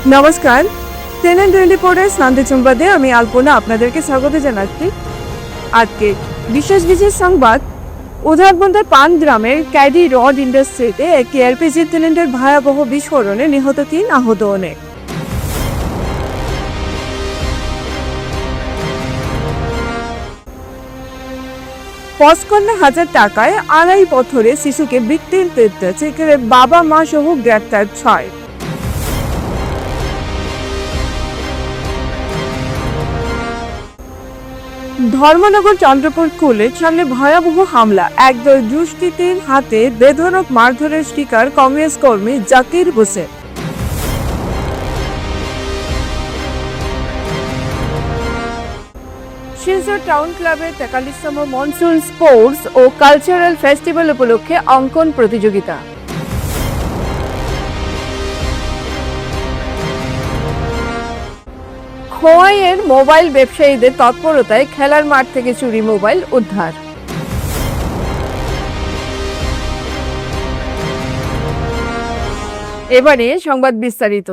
নমস্কার, 10-24 শান্তি সংবাদে আমি আলপনা আপনাদেরকে স্বাগত জানাচ্ছি। আজকে বিশেষ সংবাদ, উধারবন্দের পান গ্রামের ক্যাডি রড ইন্ডাস্ট্রিতে একটি এলপিজি সিলিন্ডার ভয়াবহ বিস্ফোরণে নিহত 3, আহত অনেক। পঁচপন্ন হাজার টাকায় 2.5 বছরে শিশুকে বৃত্তির চিকিৎসায় বাবা মা সহ গ্রেপ্তার 6। ধর্মনগর চন্দ্রপুর স্কুলের সামনে ভয়াবহ হামলা, একদল দুষ্কৃতীর হাতে বেধড়ক মারধরের শিকার কংগ্রেস কর্মী জাকির হোসেন। শিলচর টাউন ক্লাবের 43তম মনসুন স্পোর্টস ও কালচারাল ফেস্টিভ্যাল উপলক্ষে অঙ্কন প্রতিযোগিতা। খোয়াইয়ের মোবাইল ব্যবসায়ীদের তৎপরতায় খেলার মাঠ থেকে চুরি মোবাইল উদ্ধার। এবারে সংবাদ বিস্তারিত।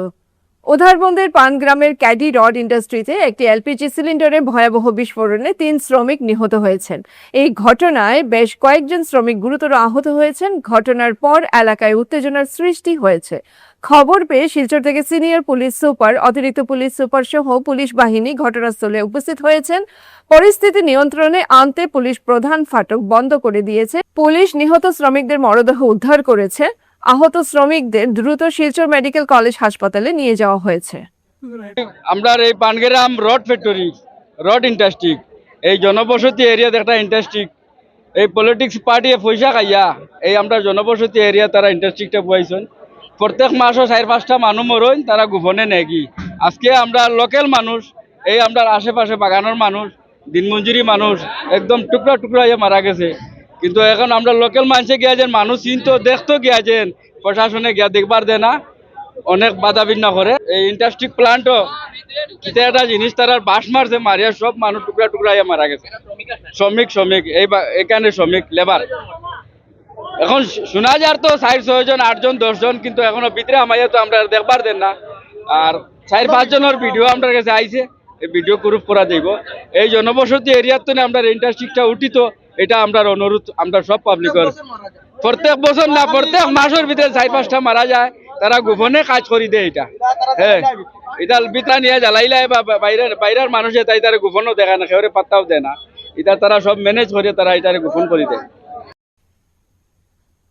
উধারবন্দের পানগ্রামের ক্যাডি রড ইন্ডাস্ট্রিতে একটি এলপিজি সিলিন্ডারে ভয়াবহ বিস্ফোরণে 3 শ্রমিক নিহত হয়েছেন। এই ঘটনায় বেশ কয়েকজন শ্রমিক গুরুতর আহত হয়েছেন। ঘটনার পর এলাকায় উত্তেজনার সৃষ্টি হয়েছে। খবর পেয়ে শিলচর থেকে সিনিয়র পুলিশ সুপার, অতিরিক্ত পুলিশ সুপার সহ পুলিশ বাহিনী ঘটনাস্থলে উপস্থিত হয়েছেন। পরিস্থিতি নিয়ন্ত্রণে আনতে পুলিশ প্রধান ফাটক বন্ধ করে দিয়েছে। পুলিশ নিহত শ্রমিকদের মরদেহ উদ্ধার করেছে। আহত শ্রমিকদের দ্রুত শিলচর মেডিকেল কলেজ হাসপাতালে নিয়ে যাওয়া হয়েছে। আমরা এই pangram rod factory, rod industry, এই জনবসতি এরিয়াতে একটা ইন্ডাস্ট্রি, এই পলিটিক্স পার্টি পয়সা খাইয়া এই আমরা জনবসতি এরিয়া তারা ইন্ডাস্ট্রিটা বইছেন। প্রত্যেক মাসও 4-5টা মানুষ মরইন, তারা গোপনে নেগি। আজকে আমরা লোকাল মানুষ, এই আমরা আশেপাশে বাগানের মানুষ, দিনমজুরি মানুষ একদম টুকরা টুকরা হয়ে মারা গেছে। কিন্তু এখন আমরা লোকাল মানুষে গিয়াছেন, মানুষ চিনতো দেখতো গিয়াছেন, প্রশাসনে গিয়া দেখবার দেয় না, অনেক বাধা বিঘ্ন করে। এই ইন্ডাস্ট্রি প্লান্টও এটা একটা জিনিস তারা বাস মারছে, মারিয়া সব মানুষ টুকরা টুকরা হয়ে মারা গেছে। শ্রমিক এখানে শ্রমিক লেবার এখন শোনা যার তো 4-6 জন, 8 জন, 10 জন, কিন্তু এখনো ভিতরে আমাইয়া তো আমরা দেখবার দেন না। আর 4-5 জনের ভিডিও আমার কাছে আইছে, এই ভিডিও প্রুফ করা যাইব। এই জনবসতি এরিয়ার তো আমরা ইন্ডাস্ট্রিটা উঠিত, এটা আমরা অনুরোধ আমরা সব পাবলিকের, প্রত্যেক বছর না প্রত্যেক মাসের ভিতরে 4-5টা মারা যায়, তারা গোপনে কাজ করি দেয়। এটা হ্যাঁ, এটা বিতা নিয়ে জ্বালাইলাই বা বাইরের মানুষে তাই তারা গোপনও দেখায় না, কেউরে পাত্তাও দেয় না। এটা তারা সব ম্যানেজ করে তারা এটারে গোপন করে দেয়।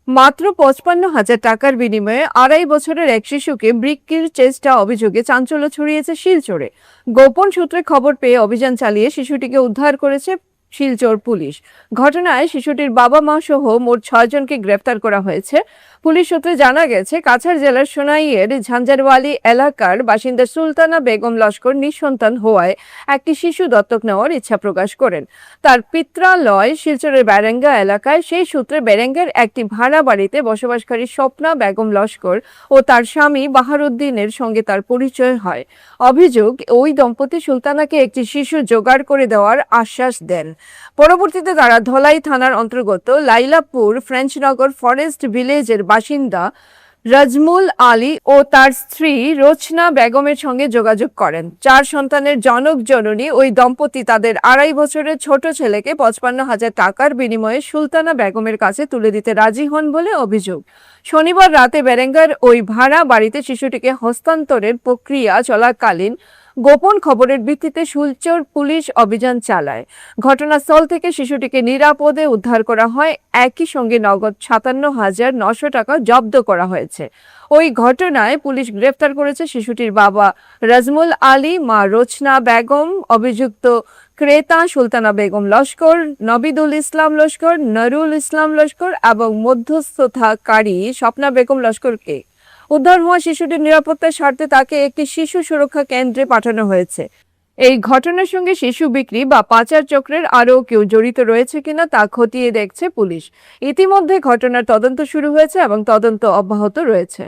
মাত্র 55,000 টাকার বিনিময়ে 2.5 বছরের এক শিশুকে বৃক্কির চেষ্টা অভিযোগে চাঞ্চল্য ছড়িয়েছে শিলচরে। গোপন সূত্রে খবর পেয়ে অভিযান চালিয়ে শিশুটিকে উদ্ধার করেছে শিলচর পুলিশ। ঘটনায় শিশুটির বাবা মা সহ মোট 6 জনকে গ্রেফতার করা হয়েছে। পুলিশ সূত্রে জানা গেছে, কাছাড় জেলার সোনাইয়ের ঝাঞ্ঝারওয়ালি এলাকার বাসিন্দা সুলতানা বেগম লস্কর নিঃসন্তান হওয়ায় একটি শিশু দত্তক নেওয়ার ইচ্ছা প্রকাশ করেন। তার পিত্রালয় শিলচরের বেরেঙ্গা এলাকায়। সেই সূত্রে বেরেঙ্গার একটি ভাড়া বাড়িতে বসবাসকারী স্বপ্না বেগম লস্কর ও তার স্বামী বাহারুদ্দিনের সঙ্গে তার পরিচয় হয়। অভিযোগ, ওই দম্পতি সুলতানাকে একটি শিশু জোগাড় করে দেওয়ার আশ্বাস দেন। পরবর্তীতে তারা ধলাই থানার অন্তর্গত লাইলাপুর ফ্রেঞ্চনগর ফরেস্ট ভিলেজের বাসিন্দা রাজমুল আলী ও তার স্ত্রী রোচনা বেগমের সঙ্গে যোগাযোগ করেন। 4 সন্তানের জনক জননী ওই দম্পতি তাদের 2.5 বছরের ছোট ছেলেকে 55,000 টাকার বিনিময়ে সুলতানা বেগমের কাছে তুলে দিতে রাজি হন বলে অভিযোগ। শনিবার রাতে বেরেঙ্গার ওই ভাড়া বাড়িতে শিশুটিকে হস্তান্তরের প্রক্রিয়া চলাকালীন গোপন খবরের ভিত্তিতে শিলচর পুলিশ অভিযান চালায়। ঘটনাস্থল থেকে শিশুটিকে নিরাপদে উদ্ধার করা হয়। একই সঙ্গে নগদ 57,900 টাকা জব্দ করা হয়েছে। ওই ঘটনায় পুলিশ গ্রেফতার করেছে শিশুটির বাবা রাজমুল আলী, মা রোচনা বেগম, অভিযুক্ত ক্রেতা সুলতানা বেগম লস্কর, নবিদুল ইসলাম লস্কর, নরুল ইসলাম লস্কর এবং মধ্যস্থতাকারী স্বপ্না বেগম লস্করকে। উদ্ধার হওয়া শিশুটির নিরাপত্তার স্বার্থে তাকে একটি শিশু সুরক্ষা কেন্দ্রে পাঠানো হয়েছে। এই ঘটনার সঙ্গে শিশু বিক্রি বা পাচার চক্রের আরও কেউ জড়িত রয়েছে কিনা তা খতিয়ে দেখছে পুলিশ। ইতিমধ্যে ঘটনার তদন্ত শুরু হয়েছে এবং তদন্ত অব্যাহত রয়েছে।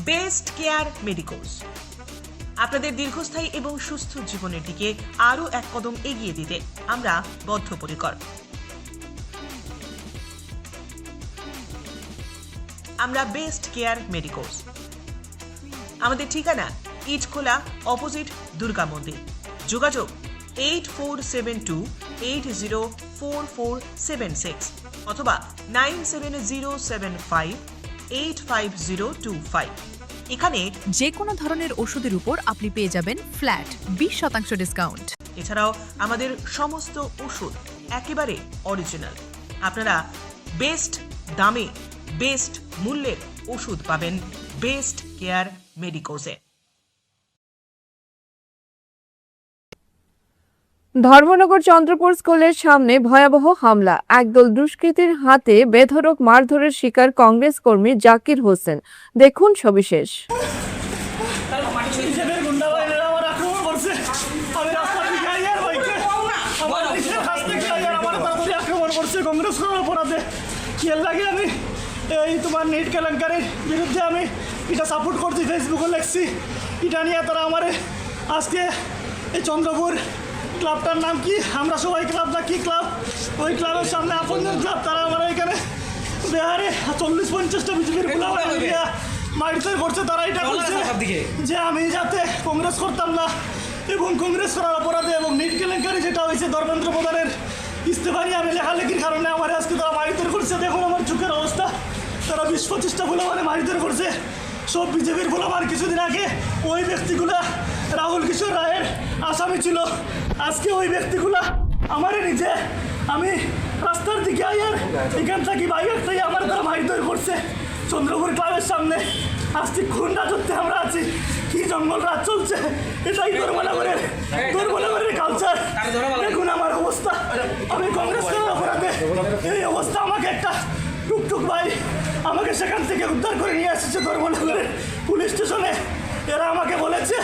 বেস্ট কেয়ার মেডিকোস আপনাদের দীর্ঘস্থায়ী এবং সুস্থ জীবনের দিকে আরও এক কদম এগিয়ে দিতে আমরা বদ্ধপরিকর। আমরা বেস্ট কেয়ার মেডিকোস। আমাদের ঠিকানা ইটখোলা অপোজিট দুর্গা মন্দির। যোগাযোগ 8472804476 অথবা 9707585025। এখানে যে কোনো ধরনের ওষুধের উপর আপনি পেয়ে যাবেন ফ্ল্যাট 20% ডিসকাউন্ট। এছাড়াও আমাদের সমস্ত ওষুধ একেবারে অরিজিনাল। আপনারা বেস্ট দামে বেস্ট মূল্যের ওষুধ পাবেন বেস্ট কেয়ার মেডিকোসে। ধর্মনগর চন্দ্রপুর স্কুলের সামনে ভয়াবহ হামলা, একদল দুষ্কৃতীর হাতে বেধড়ক মারধরের শিকার কংগ্রেস কর্মী জাকির হোসেন। দেখুন সবিশেষ। কংগ্রেস করার অপরাধে কি লাগে আমি এই তোমার নিট কেলেঙ্কারির বিরুদ্ধে আমি এটা সাপোর্ট করছি, ফেসবুকে লিখছি। এটা নিয়ে তারা আমার আজকে এই চন্দ্রপুর ক্লাবটার নাম কি, আমরা সবাই ক্লাব না কি ক্লাব, ওই ক্লাবের সামনে আপনজন ক্লাব, তারা আমার এখানে বিহারে 40-50টা বিজেপির মাইট করছে। তারা এটা করছে যে আমি যাতে কংগ্রেস করতাম না এবং কংগ্রেস করার অপরাধে এবং নিট কেলেঙ্কারি যেটা হয়েছে ধর্মেন্দ্র প্রধানের ইস্তেফা নিয়ে আমি লেখালেখির কারণে আমার আজকে তারা মারিতর করছে। দেখুন আমার চোখের অবস্থা, তারা 20-25টা ফুলাবারে মারিতর করছে, সব বিজেপির ফুলাবার। কিছুদিন আগে ওই ব্যক্তিগুলা রাহুল কিশোর রায়ের আসামি ছিল, আজকে ওই ব্যক্তিগুলা আমারে নিজে আমি রাস্তার দিকে আইয়ার এখান থেকে বাইকটাই আমার তারা মারিতর করছে চন্দ্রপুর ক্লাবের সামনে। আজকে খুন রাজত্বে আমরা আছি, কি জঙ্গল রাজ চলছে, এটাই ধর্মনগরের কালচার। দেখুন আমার অবস্থা, আমি কংগ্রেস করার অপরাধে এই অবস্থা। আমাকে একটা টুকটুক ভাই আমাকে সেখান থেকে উদ্ধার করে নিয়ে এসেছে ধর্মনগরের পুলিশ স্টেশনে। এরা আমাকে বলেছে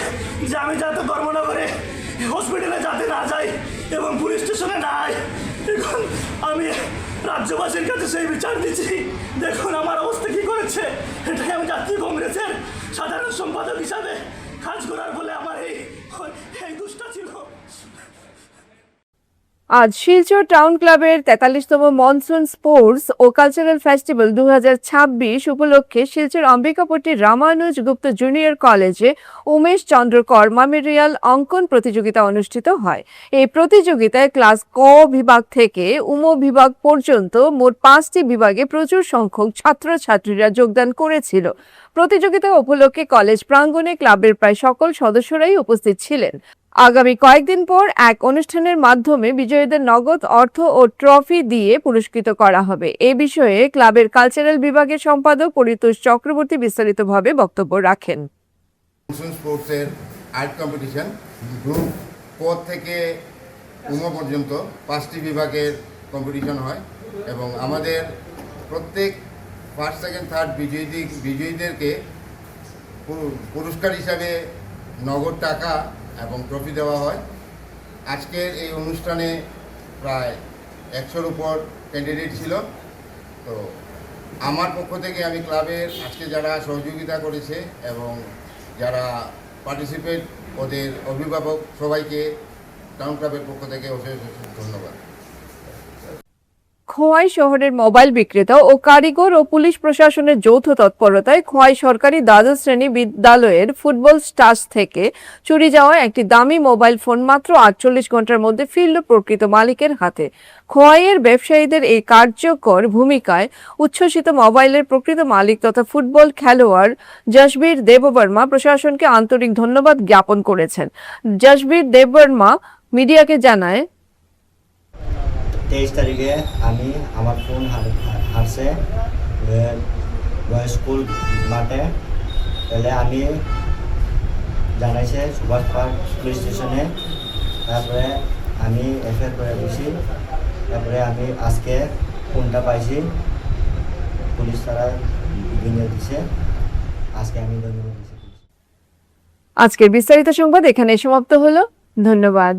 যে আমি যাতে ধর্মনগরে হসপিটালে যাতে না যাই এবং পুলিশ স্টেশনে না আই। এখন আমি রাজ্যবাসীর কাছে সেই বিচার দিচ্ছি। দেখুন আমার অবস্থা কি করেছে, এটাই আমি জাতীয় কংগ্রেসের সাধারণ সম্পাদক হিসাবে কাজ করার বলে আমার এই দুষ্টা ছিল। আজ শিলচর টাউন ক্লাবের 43তম মনসুন স্পোর্টস ও কালচারাল ফেস্টিভ্যাল 2026 উপলক্ষে শিলচর অম্বিকাপট্টি রামানুজ গুপ্ত জুনিয়র কলেজে উমেশ চন্দ্র কর মেমোরিয়াল অঙ্কন প্রতিযোগিতা অনুষ্ঠিত হয়। এই প্রতিযোগিতায় ক্লাস ক বিভাগ থেকে উম বিভাগ পর্যন্ত মোট 5টি বিভাগে প্রচুর সংখ্যক ছাত্রছাত্রীরা যোগদান করেছিল। প্রতিযোগিতা উপলক্ষে কলেজ প্রাঙ্গণে ক্লাবের প্রায় সকল সদস্যরাই উপস্থিত ছিলেন। আগামী কয়েকদিন পর এক অনুষ্ঠানের মাধ্যমে বিজয়ীদের নগদ অর্থ ও ট্রফি দিয়ে পুরস্কৃত করা হবে। এ বিষয়ে ক্লাবের কালচারাল বিভাগের সম্পাদক পরিতোষ চক্রবর্তী বিস্তারিতভাবে বক্তব্য রাখেন। স্পোর্টসের আর্ট কম্পিটিশন গ্রুপ ক থেকে উম পর্যন্ত 5টি বিভাগের কম্পিটিশন হয় এবং আমাদের প্রত্যেক ফার্স্ট সেকেন্ড থার্ড বিজয়ীদেরকে পুরস্কার হিসাবে নগদ টাকা এবং ট্রফি দেওয়া হয়। আজকের এই অনুষ্ঠানে প্রায় 100-র উপর ক্যান্ডিডেট ছিল। তো আমার পক্ষ থেকে আমি ক্লাবের আজকে যারা সহযোগিতা করেছে এবং যারা পার্টিসিপেট ওদের অভিভাবক সবাইকে টাউন ক্লাবের পক্ষ থেকে অশেষ ধন্যবাদ। খোয়াই শহরের মোবাইল বিক্রেতা ও কারিগর ও পুলিশ প্রশাসনের যৌথ তৎপরতায় খোয়াই সরকারি দ্বাদশ শ্রেণী বিদ্যালয়ের ফুটবল স্টাস থেকে চুরি যাওয়া একটি দামি মোবাইল ফোন মাত্র 48 ঘন্টার মধ্যে ফিরল প্রকৃত মালিকের হাতে। খোয়াইয়ের ব্যবসায়ীদের এই কার্যকর ভূমিকায় উচ্ছ্বসিত মোবাইলের প্রকৃত মালিক তথা ফুটবল খেলোয়াড় জশবীর দেববর্মা প্রশাসনকে আন্তরিক ধন্যবাদ জ্ঞাপন করেছেন। জশবীর দেববর্মা মিডিয়াকে জানায়, 23 তারিখে আমি আমার ফোন হারছে স্কুল মাঠে। তাহলে আমি জানাইছে সুভাষ পার্ক পুলিশ স্টেশনে। তারপরে আমি এফআইআর করে দিয়েছি। তারপরে আমি আজকে ফোনটা পাইছি, পুলিশ তারা বিনিয়োগ দিছে। আজকে আমি ধন্যবাদ দিচ্ছি। আজকের বিস্তারিত সংবাদ এখানে সমাপ্ত হলো। ধন্যবাদ।